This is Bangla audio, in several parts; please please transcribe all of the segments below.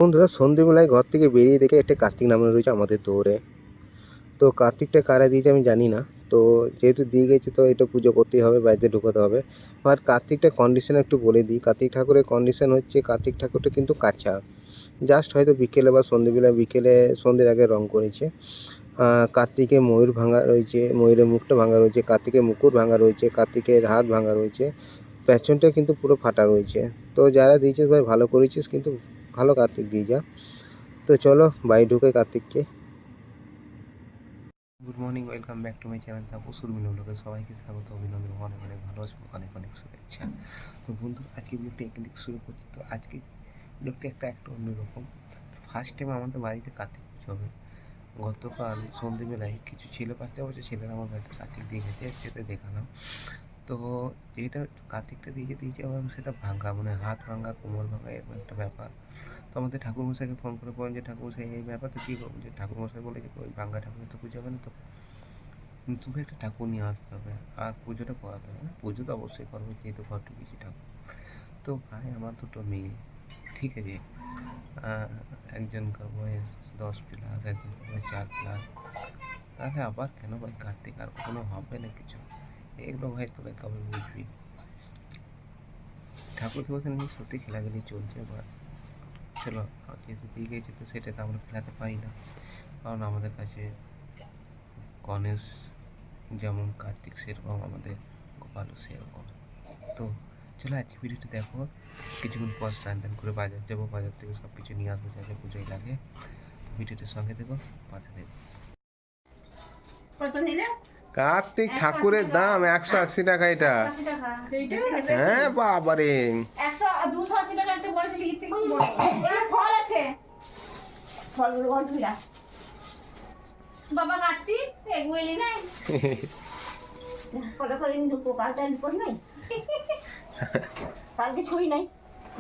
বন্ধুরা সন্ধ্যেবেলায় ঘর থেকে বেরিয়ে দেখে একটা কার্তিক নামানো রয়েছে আমাদের দৌড়ে। তো কার্তিকটা কারা দিয়েছে আমি জানি না। তো যেহেতু দিয়ে গেছে তো এটা পুজো করতেই হবে, বাড়িতে ঢুকাতে হবে। আর কার্তিকটা কন্ডিশন একটু বলে দিই। কার্তিক ঠাকুরের কন্ডিশন হচ্ছে কার্তিক ঠাকুরটা কিন্তু কাঁচা, জাস্ট হয়তো বিকেলে বা সন্ধ্যেবেলা, বিকেলে সন্ধ্যের আগে রং করেছে। কার্তিকে ময়ূর ভাঙা রয়েছে, ময়ূরের মুখটা ভাঙা রয়েছে, কার্তিকের মুকুট ভাঙা রয়েছে, কার্তিকের হাত ভাঙা রয়েছে, পেছনটা কিন্তু পুরো ফাটা রয়েছে। তো যারা দিয়েছিস ভাই ভালো করেছিস, কিন্তু ভালো কার্তিক দিয়ে যা। তো চলো বাড়ি ঢুকে কার্তিককে। Good morning, welcome back to my channel Tapas Urmil ব্লগে সবাইকে স্বাগত, অভিনন্দন, অনেক অনেক ভালোবাসা, অনেক অনেক শুভেচ্ছা। তো বন্ধু আজকে ব্লগটা এখান থেকে শুরু করছি। তো আজকে ব্লগটা একটা অন্যরকম। ফার্স্ট টাইম আমাদের বাড়িতে কার্তিক পুজো হবে। গতকাল সন্ধ্যেবেলায় কিছু ছেলে বাচ্চা বলছে, ছেলেরা আমার বাড়িতে কার্তিক দিয়ে গেছে, সেটা দেখালাম। তো যেটা কার্তিকটা দিয়েছে আবার সেটা ভাঙা, মানে হাত ভাঙা, কোমর ভাঙা, এরকম একটা ব্যাপার। তো আমাদের ঠাকুরমশাইকে ফোন করে বলেন যে ঠাকুরমশাই এই ব্যাপার, তো কী করবো? যে ঠাকুরমশাই বলে যে ওই ভাঙ্গা ঠাকুরের তো পুজো হবে না, তো নতুন একটা ঠাকুর নিয়ে আসতে হবে আর পুজোটা করাতে হবে। পুজো তো অবশ্যই করবো, যেহেতু ঘর ঢুকেছি ঠাকুর। তো ভাই আমার দুটো মেয়ে, ঠিক আছে, একজনকার বয়স 10+, একজনকার বয়স 4+। তাহলে আবার কেন ভাই কার্তিক, আর কোনো হবে না কিছু? এগুলো ভাই তোকে কবে বুঝবি? ঠাকুর তো নিয়ে সত্যি খেলাখেলি চলছে। এবার চলো, যেহেতু দিয়ে গেছে তো সেটা তো আমরা খেলাতে পারি না, কারণ আমাদের কাছে গণেশ যেমন কার্তিক সেরকম আমাদের গোপালও সেরকম। তো চলো আজকে ভিডিওটা দেখো। কিছুক্ষণ পর স্নান টান করে বাজার যাবো, বাজার থেকে সব কিছু নিয়ে আসবো যাতে পুজোয় লাগে। তো ভিডিওটার সঙ্গে দেখো, পাশে দেখো। কত নিলে? কার্তিক ঠাকুরের দাম 180 টাকা এটা। হ্যাঁ বাবারে, 280 টাকা একটা বড় ছিল, ইতে কি বড় ফল আছে, ফলগুলো বড় ধুইরা বাবা কার্তিক এগুলি নাই ফটো করে নি ঢুকো, কালটা ঢুকো নাই, কালকে ছুঁই নাই,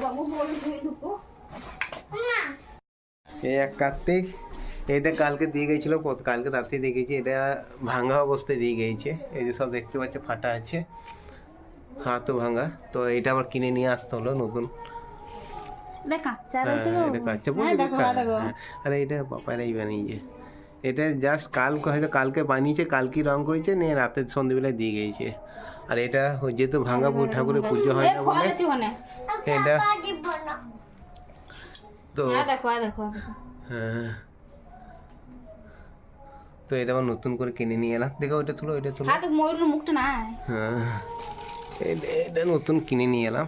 বাবু বলে ধুই ঢুকো না। এই এক কার্তিক, এটা কালকে দিয়ে গেছিলো, কালকে রাতে দিয়ে গেছি। এটা ভাঙা অবস্থায় দিয়ে গেছে, এই যে সব দেখতে পাচ্ছ ফাটা আছে, হাতও ভাঙা। তো এটা আবার কিনে নিয়ে আসতে হলো নতুন। এটা কাচ্চা বলে, আরে এটা বাপারাই বানিয়েছে। এটা জাস্ট কালকে বানিয়েছে, কালকে রং করেছে, নিয়ে রাতের সন্ধ্যেবেলায় দিয়ে গেছে। আর এটা যেহেতু ভাঙা ঠাকুরের পুজো হয় না বলে এটা, তো হ্যাঁ, তো এটা আবার নতুন করে কিনে নিয়ে এলাম। দেখো ওইটা তুলো, ওইটা তুলো, ময়ূরের মুখটা না। হ্যাঁ এটা নতুন কিনে নিয়ে এলাম।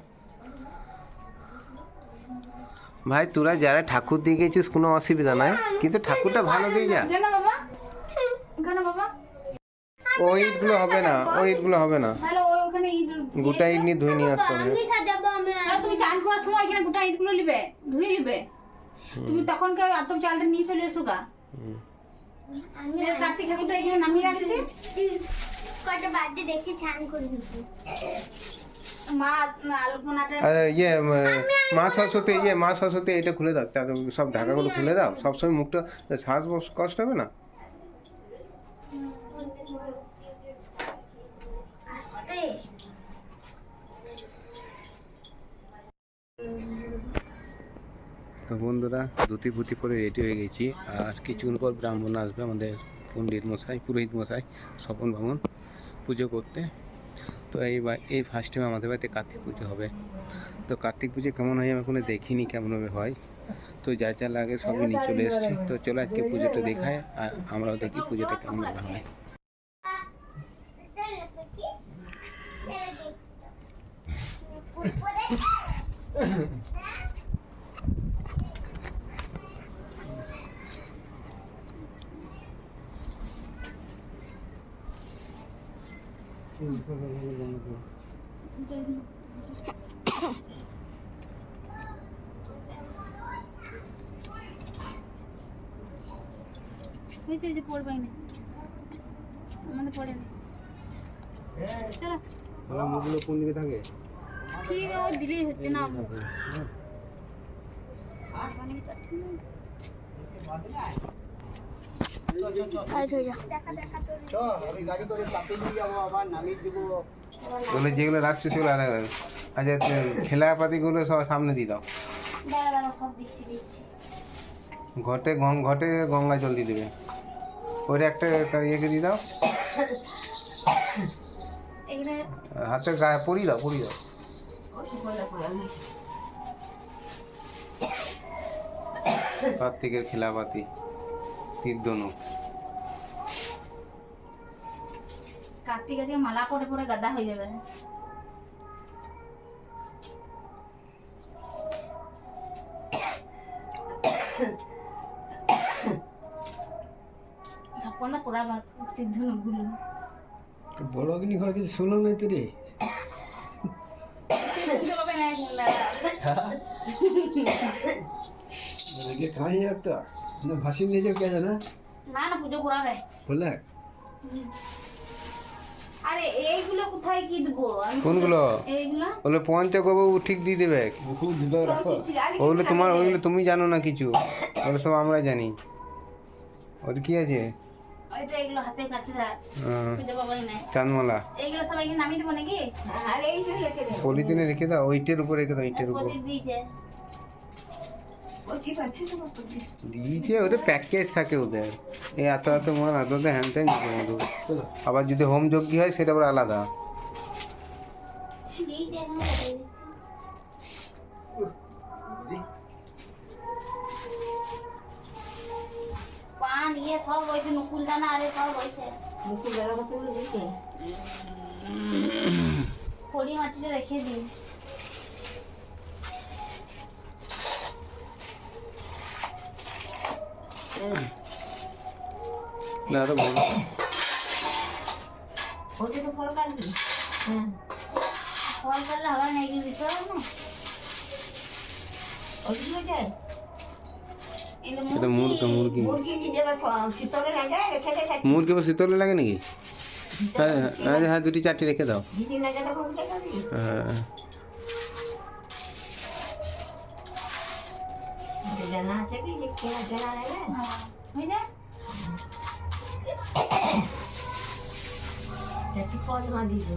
ভাই তোরা যারা ঠাকুর দিয়ে গেছিস কোনো অসুবিধা নাই, কিন্তু ঠাকুরটা ভালো দিয়ে যা। ওই ইটগুলো হবে না, ওই ইটগুলো হবে না, গোটা ইট নিয়ে ধুয়ে নিয়ে আসতে হবে। তুমি চান করার সময় এখানে গোটা ইটগুলো নিবে, ধুয়ে নিবে। তুমি তখন কে আতপ চালটা নিয়ে চলে এসো গা। আমি কার্তিক ঠাকুরটা এখানে নামিয়ে রাখছি, কয়টা বাদে দেখি চান করে দিছি। মা সরস্বতী এটা খুলে দাও, সব ঢাকাগুলো খুলে দাও, সবসময় মুখটা শ্বাস কষ্ট হবে না। বন্ধুরা ধুতি ফুতি পরে রেডি হয়ে গেছি, আর কিছুক্ষণ পর ব্রাহ্মণ আসবে, আমাদের পণ্ডিত মশাই, পুরোহিত মশাই, স্বপন ব্রাহ্মণ পুজো করতে। তো এই ফার্স্ট টাইম আমাদের বাড়িতে কার্তিক পুজো হবে। তো কার্তিক পুজো কেমন হয় আমি এখনো দেখিনি, কেমনভাবে হয়। তো যা যা লাগে সবই নিয়ে চলে এসেছি। তো চলো আজকে পুজোটা দেখায়, আর আমরাও দেখি পুজোটা কেমনভাবে হয়। পড়বাই না, আমাদের পড়ে না। চলো মুখগুলো কোন দিকে থাকে? ঠিক আছে, দিলেই হচ্ছে না। যেগুলো রাখছো সেগুলো আচ্ছা, ঠেলা পাতিগুলো সব সামনে দিয়ে দাও। দাঁড়া দাঁড়া সব দিচ্ছি ঘটে গঙ্গা জল দিয়ে দেবে। ওরে একটা ইয়েকে দিয়ে দাও, এখানে হাতে গায়ে পরিয়ে দাও। কার্তিকের খেলাপাতি তীর ধনুক। কার্তিক আজকে মালা পরে পরে গাদা হয়ে যাবে। সপনা পোড়া তীর ধনুক গুলো বড় অগ্নি ঘর কিছু শুনলাম না তো রে। দেখে কাহি একটা না ভাসি নিয়ে যাও কে জানা না না পুজো করাবে বলে আরে এইগুলো কোথায় কি দেবো আমি? কোনগুলো? এইগুলো ওগুলো পঞ্চবাবু ঠিক দিয়ে দেবে। খুব দিবে রাখো। ওগুলো তুমি জানো না কিছু, ওগুলো সব আমরা জানি। ওর কি আছে? ওইটা এগুলো হাতের কাছে রাখ, পুজো বাবাই নাই। চাঁদমালা এইগুলো সবাইকে নামিয়ে দেবো নাকি? আরে এইগুলো রেখে দেবো, পলিথিনে রেখে দাও, ওইটের উপরে রেখে দাও, ইটের উপর প্রদীপ দিয়েছে। দিয়েছে। ওদের প্যাকেজ থাকে ওদের, এই এত মাল এত হ্যান ত্যান মধু। চলো আবার যদি হোম যজ্ঞ হয় সেটা আবার আলাদা। দিয়েছে, এখানে রেখে দিচ্ছি। পান ইয়ে সব হয়েছে, নকুল দানা আরে সব হয়েছে। নকুল দানা কত দিয়েছে? খড়ি মাটিটা রেখে দিই। না তো বলো ওটা তো ফল কাটবি। হ্যাঁ ফল কাটলে হবে না, এগুলো দিতে হবে না। ওগুলো যায় এটা মুরগি মুরগি দিয়ে আবার শীতলে লাগে রেখে দেয়। মুরগি আবার শীতলে লাগে নাকি? হ্যাঁ দুটি চারটি রেখে দাও। দিদি লাগে তখন কে খাবি? হ্যাঁ জানা আছে কি যে কেনা জানা নেবে? হ্যাঁ হয়ে যায়। চারটি পদ মা দিবে।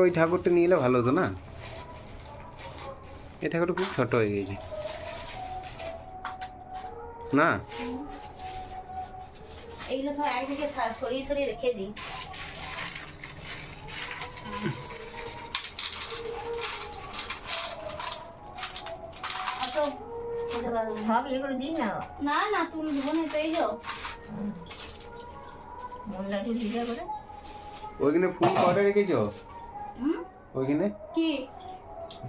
ওই ঠাকুরটা নিয়ে এলে ভালো হতো না? এই ঠাকুরটা খুব ছোট হয়ে গেছে না? এইগুলো সব একদিকে সরিয়ে সরিয়ে রেখে দিই। সব এগুলো দিই না, না না তুলে দেবো না তো। এই যাও মোল্লাটি দিলে করে ওইখানে ফুল কটা রেখেছো? ওইখানে কি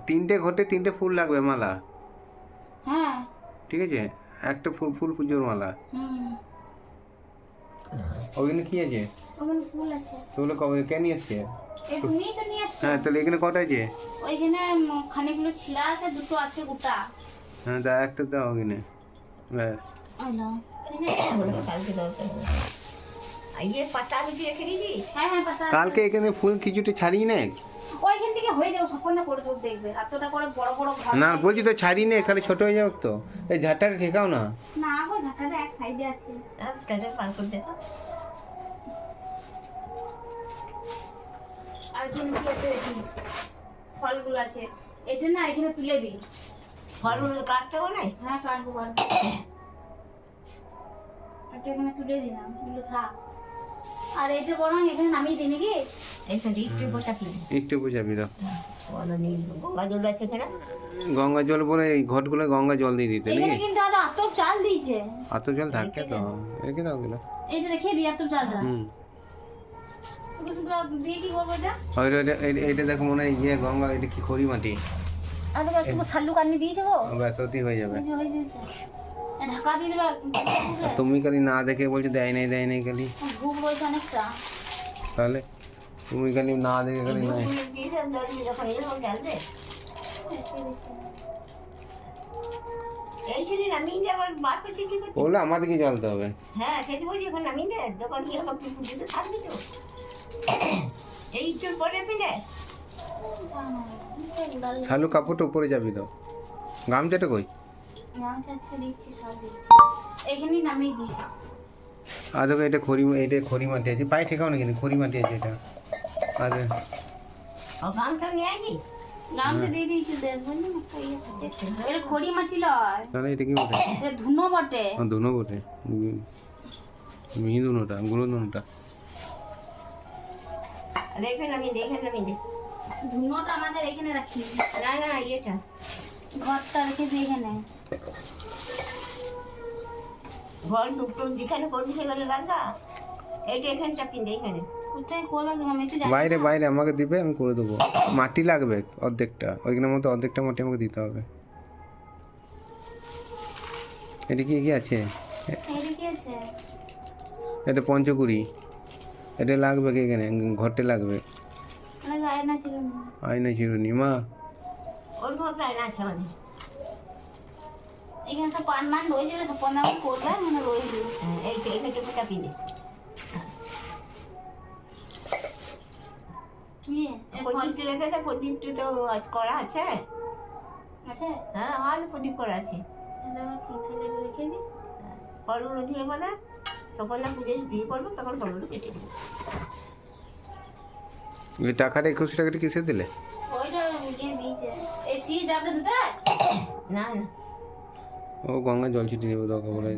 3টে ঘটে 3টে ফুল লাগবে মালা। হ্যাঁ ঠিক আছে, একটা ফুল পুজোর মালা। ওইখানে কি আছে? ওখানে ফুল আছে। ওগুলো কবে কে নিয়ে আসছে? এই তুমি তো নিয়ে আসছো। হ্যাঁ তাহলে এখানে কটা আছে? ওইখানে খানিকগুলো ছিঁড়া আছে, দুটো আছে গোটা। হ্যাঁ দা একটা দাও ওখানে ব্যাস। হ্যালো কালকে দরকার আইয়ে পাতা বিটি রেখে দিয়েছিস? হ্যাঁ হ্যাঁ পাতা কালকে এখানে ফুল কিছুটা ছাড়িয়ে নে। ওইখান থেকে হয়ে যাবে, সফলটা করে দেব, দেখবে এতটা করে বড় বড় ঘর। না বলছি তো ছাড়িয়ে নে, তাহলে ছোট হয়ে যাবে তো। এই ঝাঁটাটা ঠেকাও না। না গো ঝাঁটাটা এক সাইডে আছে, স্টার্টার পার করে দে তো। আর কোন কি আছে? ফলগুলো আছে, এটা না এখানে তুলে দিই। ফলগুলো কাটতে হবে না? হ্যাঁ কাটবো। এটা এখানে তুলে দিলাম, এগুলো থাক। আর এটা বরং এখানে নামিয়ে দিই নাকি? এখানে একটু বোঝাবি দাও। গঙ্গা জল আছে এখানে, গঙ্গা জল বলে এই ঘটগুলো গঙ্গা জল দিয়ে দিতে নাকি? এখানে কিন্তু দাদা আতপ চাল দিয়েছে। আতপ জল থাকে তো, রেখে দাও ওগুলো। এইটা রেখে দিই আতপ চালটা। ওকে শুধু দিয়ে কি করবো এটা? এইটা দেখো মনে হয় ইয়ে গঙ্গা, এটা কি খড়ি মাটি। আর তো একটু শালু কাটনি দিয়েছে গো, ব্যাস ওতেই হয়ে যাবে। ঢাকা দিয়ে দেবে। তুমি খালি না দেখে বলছো দেয় নাই খালি। ঘুম রয়েছে অনেকটা, তাহলে তুমি খালি না দেখে খালি নাই। এইখানে নামিয়ে দিয়ে আবার বার করছিস? ওগুলো আমাদেরকে জ্বালতে হবে। হ্যাঁ সেটা বলছি, এখন নামিয়ে দে, যখন ইয়ে হবে তুই পুজোতে থাকবি তো। এই চুল পরে পিঁধে শালু কাপড়টা উপরে যাবি তো। গামছাটা কই? গামছা দিচ্ছি, সব দিচ্ছি। এইখানেই নামিয়ে দিই। আর দেখো এটা খড়ি মাটি আছে, পায়ে ঠেকাও না কিন্তু খড়ি মাটি আছে এটা। আর গামছা দিয়ে দিয়েছি দেখবেন না এটা খড়ি মাটি লয়, তাহলে এটা কি বটে? এটা ধুনো বটে। ধুনো বটে, মিহি ধুনোটা, গুঁড়ো ধুনোটা। ধুনোটা আমাদের এখানে রাখি, ঘরটা রেখে দিই এখানে। ঘর দুটো যেখানে করবি সেখানে লাগা, এইটা এখানে চাপিয়ে দে এখানে। ওটাই করলাম আমি একটু জানি বাইরে বাইরে আমাকে দিবে, আমি করে দেবো। মাটি লাগবে অর্ধেকটা, ওইখানের মধ্যে অর্ধেকটা মাটি আমাকে দিতে হবে। এটা কি কি আছে? এটা কি আছে? এটা পঞ্চকুড়ি, এটা লাগবে কি এখানে ঘরটে লাগবে। মানে গায়ে না ছিল না। আয়না চিরুনি মা, ওর ঘরটায় না আছে মানে এখানে সব পান মান রয়েছে, সব পান আমি করবে মানে রয়েছে। এইটা এখানে চাপিয়ে দে। প্রদীপটা রেখে দে, প্রদীপটা তো আজ করা আছে। আছে হ্যাঁ আমার প্রদীপ করা আছে। তাহলে আমার কি তাহলে এটা রেখে দিই। ফলগুলো দিয়ে বলে সকল না পুজো দিয়ে করবো, তখন ফলগুলো কেটে দেবো। ওই টাকাটা 21 টাকাটা কিসে দিলে? ওইটা দিয়ে দিয়েছে এই সিজ ডাবটা দুটো। না না ও গঙ্গা জল ছিটিয়ে নেবো দরকার বলে।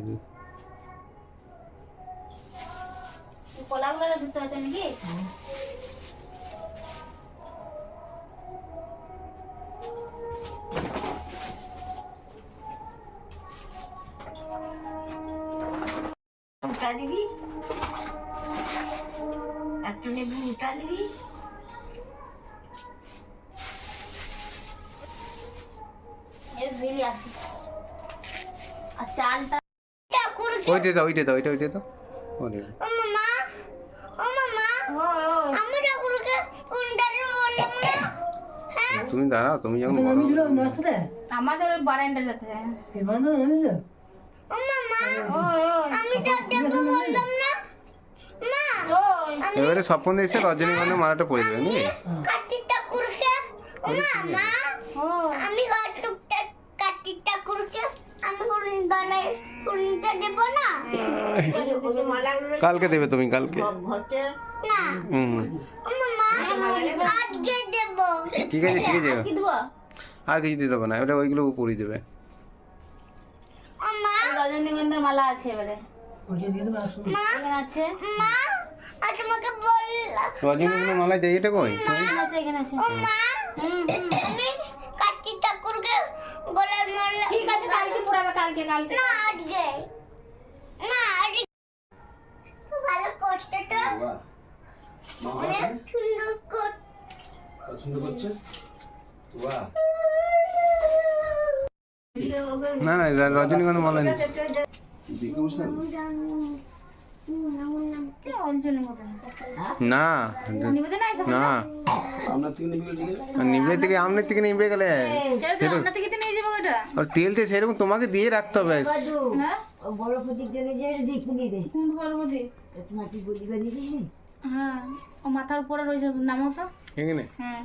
কলাগুলো ধুতে হতো নাকি? উল্টা দিবি, একটু নেবু উল্টা দিবি। এর বেরিয়ে আসি আর চালটা ওইটা দাও, ওইটা দাও, ওইটা দাও। ওরে তুমি দাঁড়াও, তুমি যখন বড় আমাদের বারান্দাটাতে এবারে স্বপ্ন দেখছে রজনীগন্ধা মালাটা পরে দেবে নাকি? আমি কার্তিক ঠাকুরকে আমি বানাই কোনটা দেব না ওই মালাগুলো কালকে দেবে তুমি, কালকে। ঘরটা না হুম মামা আজকে দেব ঠিক আছে, ঠিক আছে। কি দেবো? আর কিছু দিতে হবে না, ওটা ওইগুলো পরিয়ে দেবে। মা রজনীগন্ধার মালা আছে এবারে মা এখানে আছে, মা আর তোমাকে বললাম রজনীগন্ধা মালা যাই, এটা কই? এখানে আছে, এখানে আছে। মা আমি কার্তিক ঠাকুরকে গলার মালা ঠিক আছে কালকে পড়াবে, কালকে কালকে। না আজকে না আজকে ভালো করতে তো অনেক সুন্দর না না, রজনীগন্ধা মালা নেই। অঞ্জলি মতো না নিবেদন আছে না, নিবড়ে থেকে আমনের থেকে নিবে গেলে আপনার থেকে তো নিয়ে যাবো এটা। আর তেলতে সেরকম তোমাকে দিয়ে রাখতে হবে। হ্যাঁ বড় প্রদীপটা নিজে দিক দিয়ে দে। কোন পার্বতী? মাটি প্রদীপ দিয়েছিস? হ্যাঁ ও মাথার উপরে রয়েছে, নামো তো। এখানে হ্যাঁ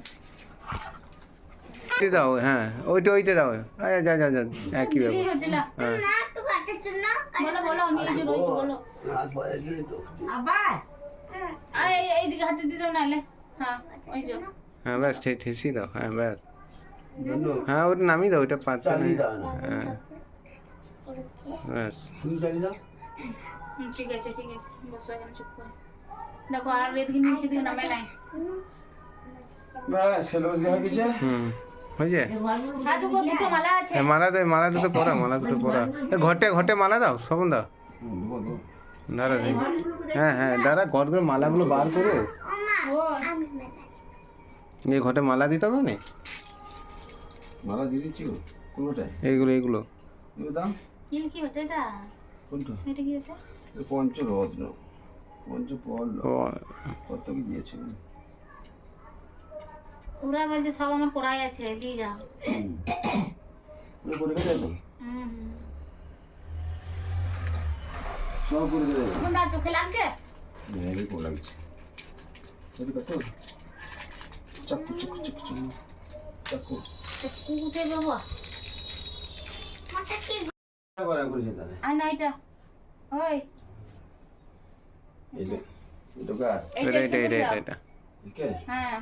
দিয়ে দাও, হ্যাঁ ওইটা দাও। আচ্ছা যা যা যা, একই ব্যাপার। এই হচ্ছে না। হ্যাঁ না তো কাটার জন্য বলো বলো, আমি এই যে রয়েছে বলো। আবার এইদিকে হাতে দিতে নাহলে। হ্যাঁ ওই যে হ্যাঁ ব্যাস, ঠেসি দাও। হ্যাঁ ব্যাস, হ্যাঁ ওটা নামিয়ে দাও, ওটা পাচ্ছে না। হ্যাঁ ব্যাস, ঠিক আছে ঠিক আছে, বসো এখানে চুপ করে। দেখো আর এদিকে নিচে দিকে নামে নাই। হুম হয়েছে। হ্যাঁ দুটো দুটো মালা আছে। হ্যাঁ মালা দুটো পরা, মালা দুটো পরা। ঘটে মালা দাও, স্বপন দাও। দাঁড়া দিই, হ্যাঁ হ্যাঁ দাঁড়া, ঘরগুলো মালাগুলো বার করো। ও আমি মেলা এই ঘটে মালা দিতে হবে না, মালা দিয়ে দিচ্ছি কোনোটায় এইগুলো এগুলো দাম কি কি হচ্ছে এটা? কোনটা? এটা কি হচ্ছে? পঞ্চরত্ন পঞ্চপল ও কত কি দিয়েছে? ওরা বলছে সব আমার পড়াই আছে, দিয়ে যাও। করে গেছে তো হুম সব করে দেবে। কোনটা চোখে লাগছে? মেরে কো লাগছে সেটা কত চাকু চাকু চাকু চাকু উঠে বাবা মাথা কি করা করে যেতে আর না এটা ওই এটা এটা কার এটা এটা একটু এটা দাও। এটা ওকে হ্যাঁ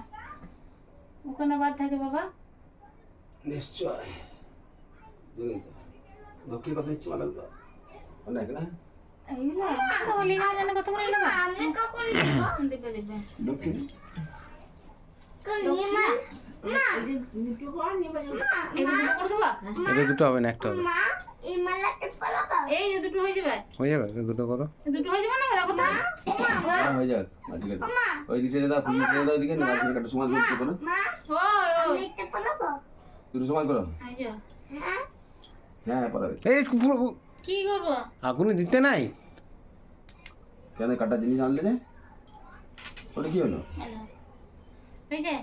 ওখানে বাদ থাকে বাবা। নিশ্চয় দেখুন তো লক্ষ্মীর কথা ইচ্ছে মালাম তো অনেক না এইগুলো তো বলি না জানে কত করে নেবা আমি কখন দেখবে দেখবে লক্ষ্মী নিয়ে মা মা দুটো কর নিয়ে এই দুটো করে দেবা এটা দুটো হবে না একটা হবে মা এই মালাটা পরাবো এই যে দুটো হয়ে যাবে হয়ে যাবে এটা দুটো করো এই দুটো হয়ে যাবে না দেখো তো হ্যাঁ হয়ে যাক মাঝে ওই দিকে দাও ফুল দিকে দাও দিকে না মাঝে কাটা সমান করতে না মা ও আমি এটা পরাবো দুটো সমান করো এই যে হ্যাঁ হ্যাঁ পারাবে এই পুরো কি করব আগুনে দিতে নাই কেন কাটা জিনিস আনলে যে ওটা কি হলো হ্যালো এই যে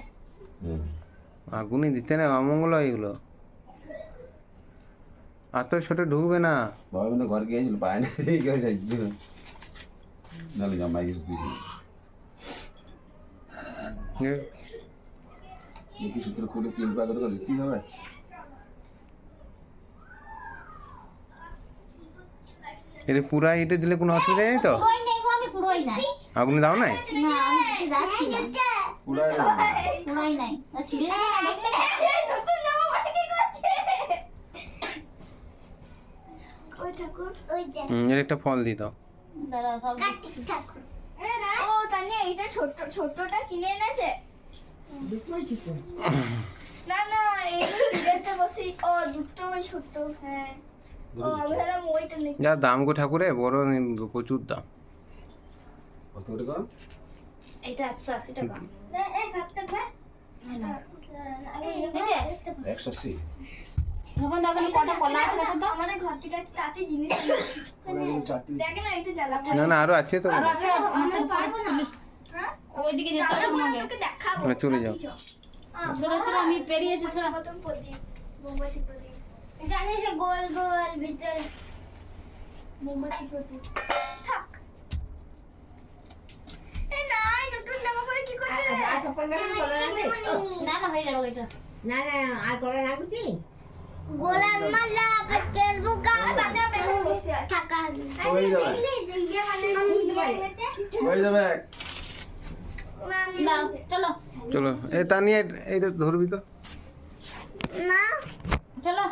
আগুনে দিতে নাই অমঙ্গল হয় এগুলো আর তো ছোট ঢুকবে না বাবা মানে ঘর গিয়েছিল পায় না এই কেউ যাচ্ছিল নাহলে জামাই কিছু দিয়েছিল কি সূত্র খুলে 3 পা করে দিতে হবে এটা পুরা এটা দিলে কোনো অসুবিধা নেই তো পুরোই নেই গো, আমি পুরোই নাই আগুনে দাও নাই না আমি দিতে যাচ্ছি না পুরাই না পুরোই নাই আর ছিড়ে না দেখলে নতুন জামা পরে কি করছে ওই ঠাকুর ওই দেখ এর একটা ফল দিয়ে দাও দাঁড়া সব কার্তিক ঠাকুর ও তানিয়া এটা ছোটটা কিনে এনেছে দুটো চিত্র না না এইগুলো বিলেতে বসে ও দুটো ওই ছোট হ্যাঁ ও আমি ভাবলাম ওইটা নেই যা দাম গো ঠাকুরে বড় প্রচুর দাম কত করে কম এটা 180 টাকা এই 7 টাকা না আগে এই যে 180 তখন দোকানে কটা কলা আছে দেখো তো আমাদের ঘর থেকে একটা তাতে জিনিস ছিল দেখ না এটা জ্বালা না না আরো আছে তো আর আছে আমাদের পারবো না হ্যাঁ ওইদিকে যেতে হবে তোমাকে তোকে দেখাবো হ্যাঁ, চলে যাও সরো সরো আমি পেরিয়েছি সরো প্রথম প্রদীপ মোমবাতি প্রদীপ জানিস যে গোল গোল ভিতরে মোমবাতি প্রদীপ থাক এই না নতুন জামা পরে কি করতে রে আর সব করে করা লাগবে না না হয়ে যাবে এটা না না আর করা লাগবে কি গোলার মালা পেটেল বুকা বানা বেশি টাকা হয়ে যাবে ইয়ে মানে হয়ে যাবে না চলো চলো এই তা নিয়ে এইটা ধরবি তো না চলো